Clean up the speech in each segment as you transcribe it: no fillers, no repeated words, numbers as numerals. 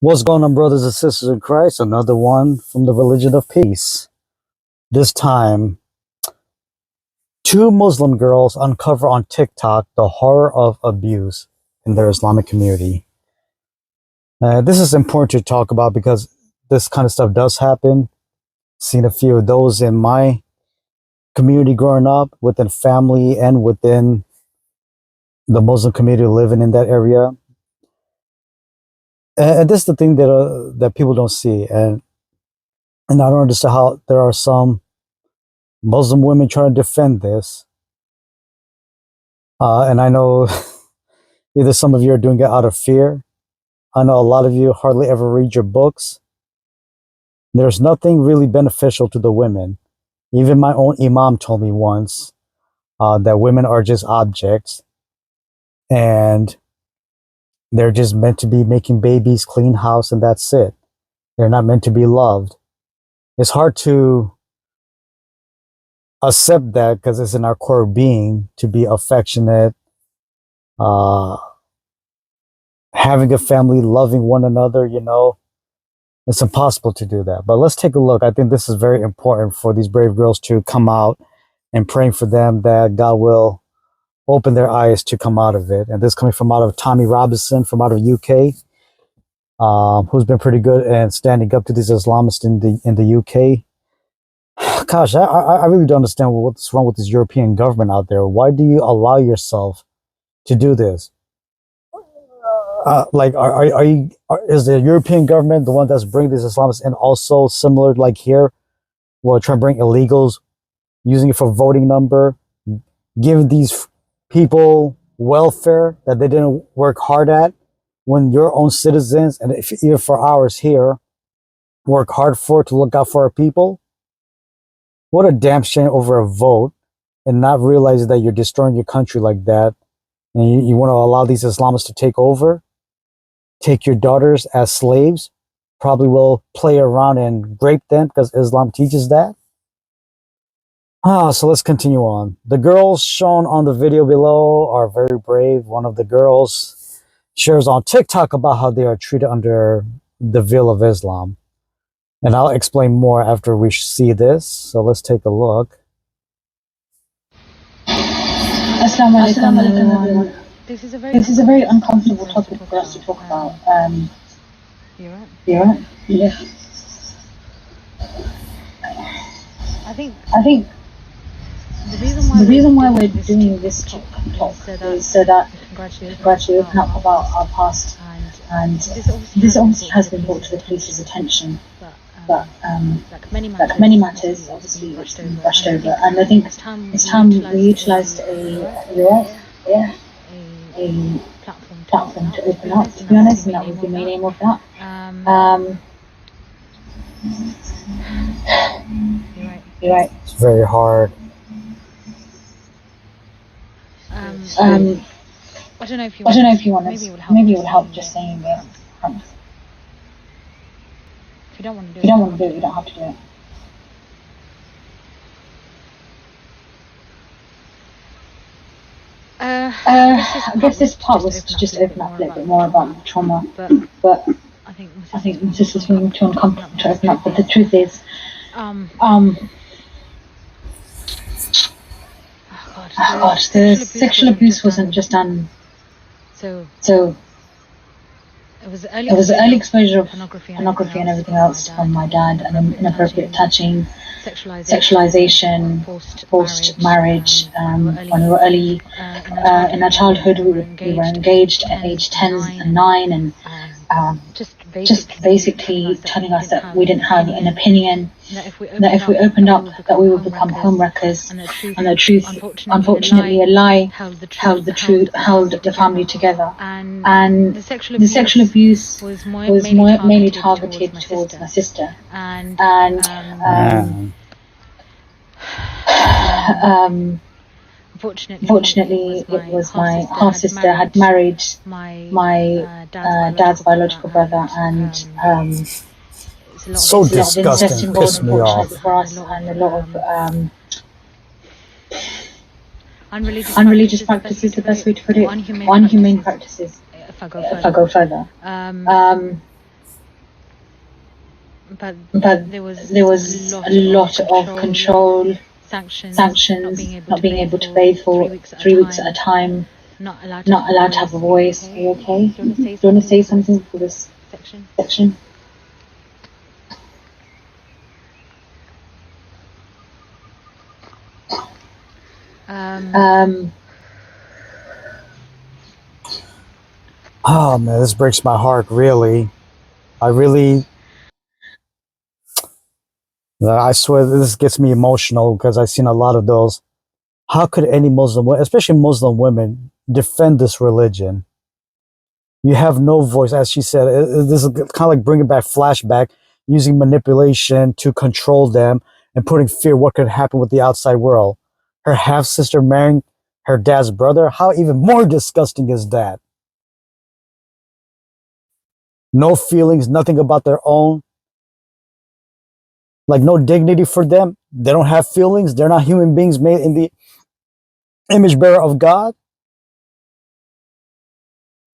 What's going on, brothers and sisters in Christ? Another one from the religion of peace. This time, two Muslim girls uncover on TikTok the horror of abuse in their Islamic community. This is important to talk about because this kind of stuff does happen. Seen a few of those in my community growing up, within family and within the Muslim community living in that area. And this is the thing that people don't see, and I don't understand how there are some Muslim women trying to defend this. And I know either some of you are doing it out of fear. I know a lot of you hardly ever read your books. There's nothing really beneficial to the women. Even my own imam told me once that women are just objects and they're just meant to be making babies, clean house, and that's it. They're not meant to be loved. It's hard to accept that because it's in our core being to be affectionate, having a family, loving one another, it's impossible to do that. But let's take a look. I think this is very important for these brave girls to come out, and praying for them that God will open their eyes to come out of it. And this coming from out of Tommy Robinson from out of UK, who's been pretty good and standing up to these Islamists in the UK. Gosh, I really don't understand what's wrong with this European government out there. Why do you allow yourself to do this? Is the European government the one that's bringing these Islamists in also similar like here? Well, trying to bring illegals, using it for voting number, give these people welfare that they didn't work hard at, when your own citizens, and if, even for ours here, work hard for to look out for our people. What a damn shame over a vote, and not realizing that you're destroying your country like that, and you want to allow these Islamists to take over, take your daughters as slaves, probably will play around and rape them because Islam teaches that. So let's continue on. The girls shown on the video below are very brave. One of the girls shares on TikTok about how they are treated under the veil of Islam. And I'll explain more after we see this. So let's take a look. Assalamu alaikum, everyone. This is a very uncomfortable topic for us to talk about. You're right. You right? Yeah. I think the reason why we're doing this talk is so that we gradually open up about our past, and this obviously has been brought to the police's attention. But like many matters, obviously, which have been brushed over, and I think it's time we utilised a platform to open up, to be honest, and that was the main aim of that. You're right. It's very hard. I don't know if you want to. Maybe it would help just saying it. If you don't want to do it, you don't have to do it. I guess this part was to just open up a little bit more about trauma, but I think my sister's feeling too uncomfortable to open up. But the truth is, the sexual abuse wasn't just done. So it was the early exposure of pornography and everything else from my dad, and inappropriate touching, sexualization, forced marriage. When we were early in our childhood, we were engaged at age 10 and 9, and just basically telling us that we didn't have an opinion, that if we opened up, that we would become homewreckers, and the truth, unfortunately, a lie held the family together. And the sexual abuse was mainly targeted towards my sister, and Fortunately, it was my half sister had married my dad's biological brother, and So disgusting, pissed me off. For us, and a lot of unreligious practices is the best way to put it. Unhumane practices. If I go further. but there was a lot of control, sanctions, not being able to bathe for 3 weeks at a time, not allowed to have a voice. Are you okay? Do you want to say something for this section? Um, Oh man, this breaks my heart. Really, I swear this gets me emotional because I've seen a lot of those. How could any Muslim, especially Muslim women, defend this religion? You have no voice, as she said. This is kind of like bringing back flashback, using manipulation to control them and putting fear what could happen with the outside world. Her half sister marrying her dad's brother. How even more disgusting is that? No feelings, nothing about their own, like no dignity for them. They don't have feelings. They're not human beings made in the image bearer of God.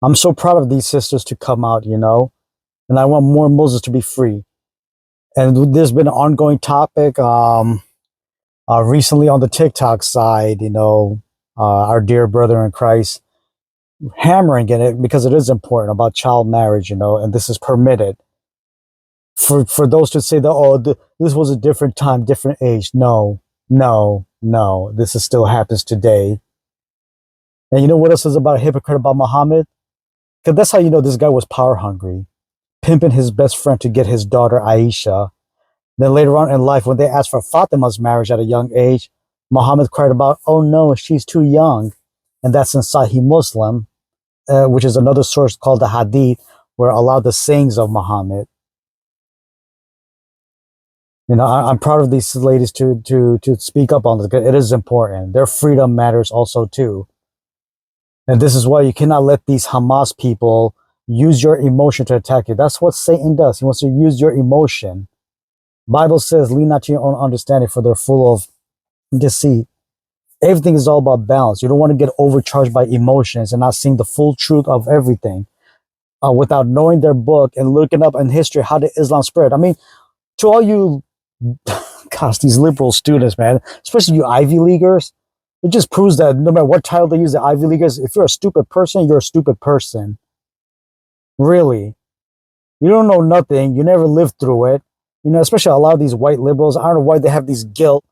I'm so proud of these sisters to come out, and I want more Muslims to be free. And there's been an ongoing topic recently on the TikTok side, our dear brother in Christ hammering in it because it is important about child marriage, and this is permitted. For those to say that, this was a different time, different age. No, no, no. This is still happens today. And you know what else is about a hypocrite about Muhammad? Because that's how you know this guy was power hungry, pimping his best friend to get his daughter Aisha. Then later on in life, when they asked for Fatima's marriage at a young age, Muhammad cried about, oh no, she's too young. And that's in Sahih Muslim, which is another source called the Hadith, where a lot of the sayings of Muhammad. I'm proud of these ladies to speak up on this. It is important. Their freedom matters also too. And this is why you cannot let these Hamas people use your emotion to attack you. That's what Satan does. He wants to use your emotion. Bible says, lean not to your own understanding, for they're full of deceit. Everything is all about balance. You don't want to get overcharged by emotions and not seeing the full truth of everything without knowing their book and looking up in history how did Islam spread. I mean, to all you, gosh, these liberal students, man, especially you Ivy Leaguers, it just proves that no matter what title they use, the Ivy Leaguers, if you're a stupid person, you're a stupid person. Really. You don't know nothing. You never lived through it. Especially a lot of these white liberals, I don't know why they have these guilt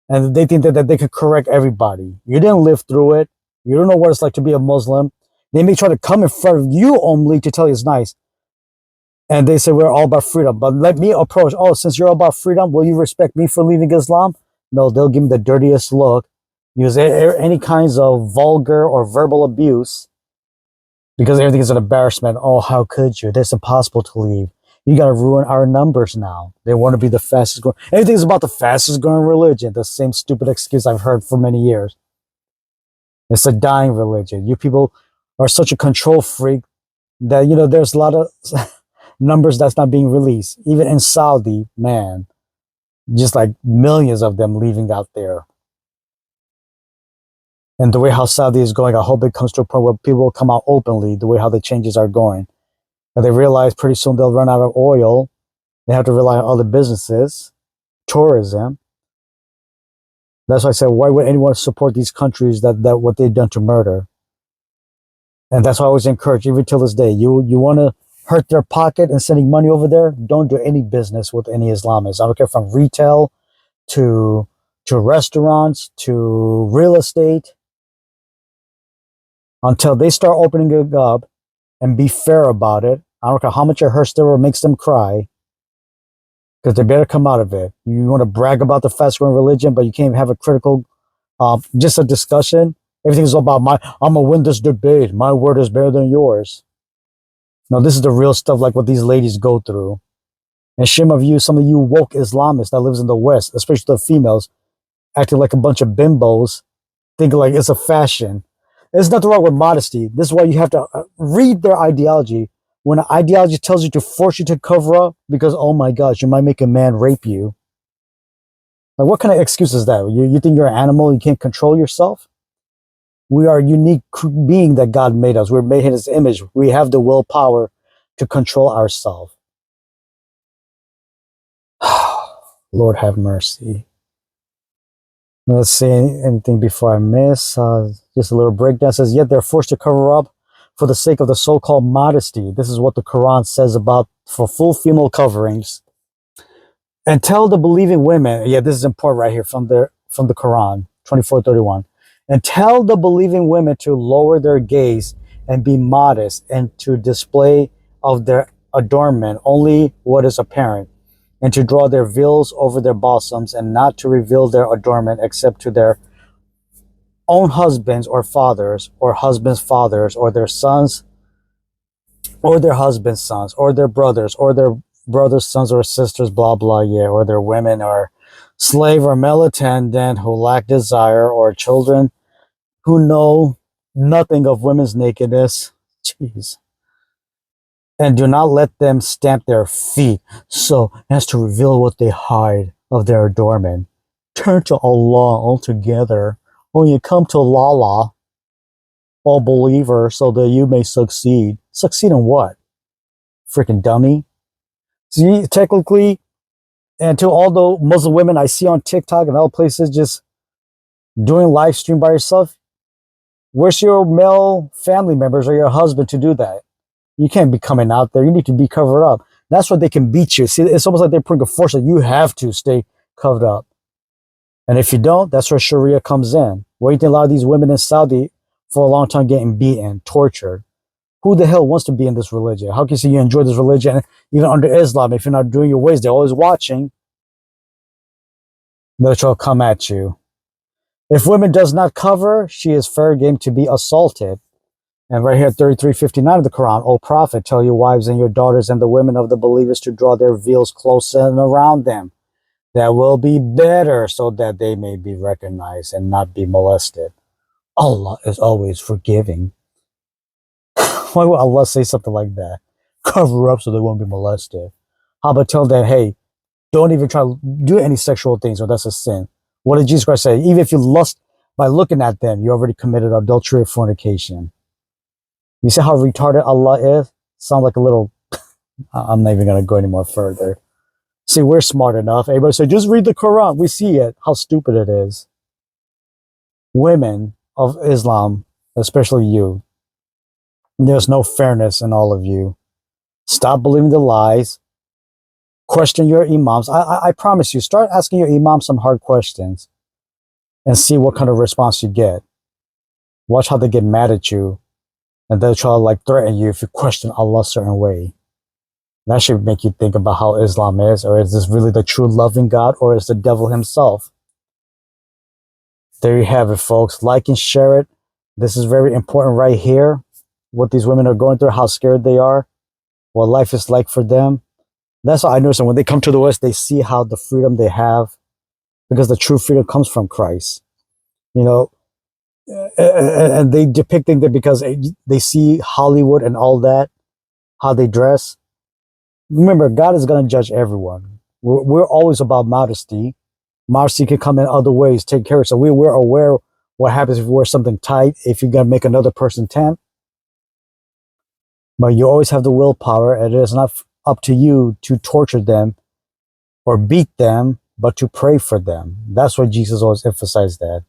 and they think that they could correct everybody. You didn't live through it. You don't know what it's like to be a Muslim. They may try to come in front of you only to tell you it's nice. And they say we're all about freedom. But let me approach, since you're all about freedom, will you respect me for leaving Islam? No, they'll give me the dirtiest look, use any kinds of vulgar or verbal abuse because everything is an embarrassment. Oh, how could you? It's impossible to leave. You got to ruin our numbers now. They want to be the fastest growing. Everything's about the fastest growing religion. The same stupid excuse I've heard for many years. It's a dying religion. You people are such a control freak that, there's a lot of numbers that's not being released. Even in Saudi, man, just like millions of them leaving out there. And the way how Saudi is going, I hope it comes to a point where people will come out openly, the way how the changes are going. And they realize pretty soon they'll run out of oil. They have to rely on other businesses, tourism. That's why I said, why would anyone support these countries that what they've done to murder? And that's why I always encourage, even till this day, you want to hurt their pocket and sending money over there, don't do any business with any Islamists. I don't care from retail to restaurants to real estate. Until they start opening it up and be fair about it, I don't care how much it hurts them or makes them cry, because they better come out of it. You want to brag about the fast growing religion, but you can't even have a critical, just a discussion. Everything's all about I'm going to win this debate. My word is better than yours. No, this is the real stuff, like what these ladies go through. And shame of you, some of you woke Islamists that lives in the West, especially the females, acting like a bunch of bimbos, thinking like it's a fashion. There's nothing wrong with modesty. This is why you have to read their ideology. When an ideology tells you to force you to cover up because, oh my gosh, you might make a man rape you. Like, what kind of excuse is that? You think you're an animal, you can't control yourself? We are a unique being that God made us. We're made in His image. We have the willpower to control ourselves. Lord have mercy. Let's see anything before I miss. Just a little breakdown. It says, yet they're forced to cover up for the sake of the so-called modesty. This is what the Quran says about for full female coverings. And tell the believing women, yeah, this is important right here from the Quran, 24:31. And tell the believing women to lower their gaze and be modest and to display of their adornment only what is apparent, and to draw their veils over their bosoms and not to reveal their adornment except to their own husbands or fathers or husbands' fathers or their sons or their husbands' sons or their brothers' sons or sisters, blah, blah, yeah, or their women or slave or male attendant who lack desire or children who know nothing of women's nakedness. Jeez. And do not let them stamp their feet so as to reveal what they hide of their adornment. Turn to Allah altogether. When you come to Allah, all believer, so that you may succeed. Succeed in what? Freaking dummy. See, technically, and to all the Muslim women I see on TikTok and other places just doing live stream by yourself, where's your male family members or your husband to do that? You can't be coming out there. You need to be covered up. That's why they can beat you. See, it's almost like they're putting a force that you have to stay covered up. And if you don't, that's where Sharia comes in. Where you think a lot of these women in Saudi for a long time getting beaten, tortured. Who the hell wants to be in this religion? How can you say you enjoy this religion even under Islam? If you're not doing your ways, they're always watching. They'll try to come at you. If women does not cover, she is fair game to be assaulted. And right here, 33:59 of the Quran, O Prophet, tell your wives and your daughters and the women of the believers to draw their veils close and around them. That will be better so that they may be recognized and not be molested. Allah is always forgiving. Why would Allah say something like that? Cover up so they won't be molested. How about tell them, hey, don't even try to do any sexual things or that's a sin. What did Jesus Christ say? Even if you lust by looking at them, you already committed adultery or fornication. You see how retarded Allah is? Sound like a little... I'm not even going to go any more further. See, we're smart enough. Everybody say, just read the Quran. We see it. How stupid it is. Women of Islam, especially you, there's no fairness in all of you. Stop believing the lies. Question your imams. I promise you, start asking your imam some hard questions and see what kind of response you get. Watch how they get mad at you and they'll try to like threaten you if you question Allah a certain way. That should make you think about how Islam is, or is this really the true loving God, or is the devil himself? There you have it, folks. Like and share it. This is very important right here. What these women are going through, how scared they are, what life is like for them. That's what I notice. And when they come to the West, they see how the freedom they have, because the true freedom comes from Christ. You know, and they depicting that because they see Hollywood and all that, how they dress. Remember, God is going to judge everyone. We're always about modesty. Modesty can come in other ways, take care of it. So we're aware what happens if you wear something tight, if you're going to make another person tempt. But you always have the willpower, and it is not up to you to torture them or beat them, but to pray for them. That's why Jesus always emphasized that.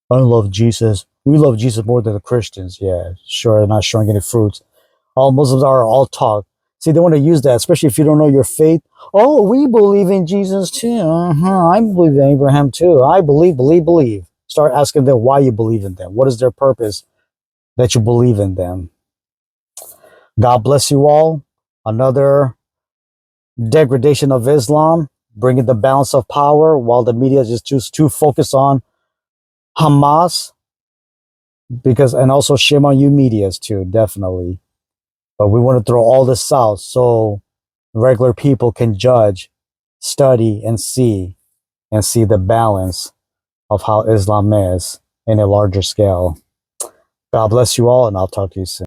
I love Jesus. We love Jesus more than the Christians. Yeah, sure, not showing any fruits. All Muslims are all taught. See, they want to use that, especially if you don't know your faith. Oh, we believe in Jesus too. I believe in Abraham too. I believe. Start asking them why you believe in them. What is their purpose that you believe in them? God bless you all. Another degradation of Islam, bringing the balance of power while the media just choose to focus on Hamas. And also shame on you medias too, definitely. But we want to throw all this out so regular people can judge, study, and see the balance of how Islam is in a larger scale. God bless you all, and I'll talk to you soon.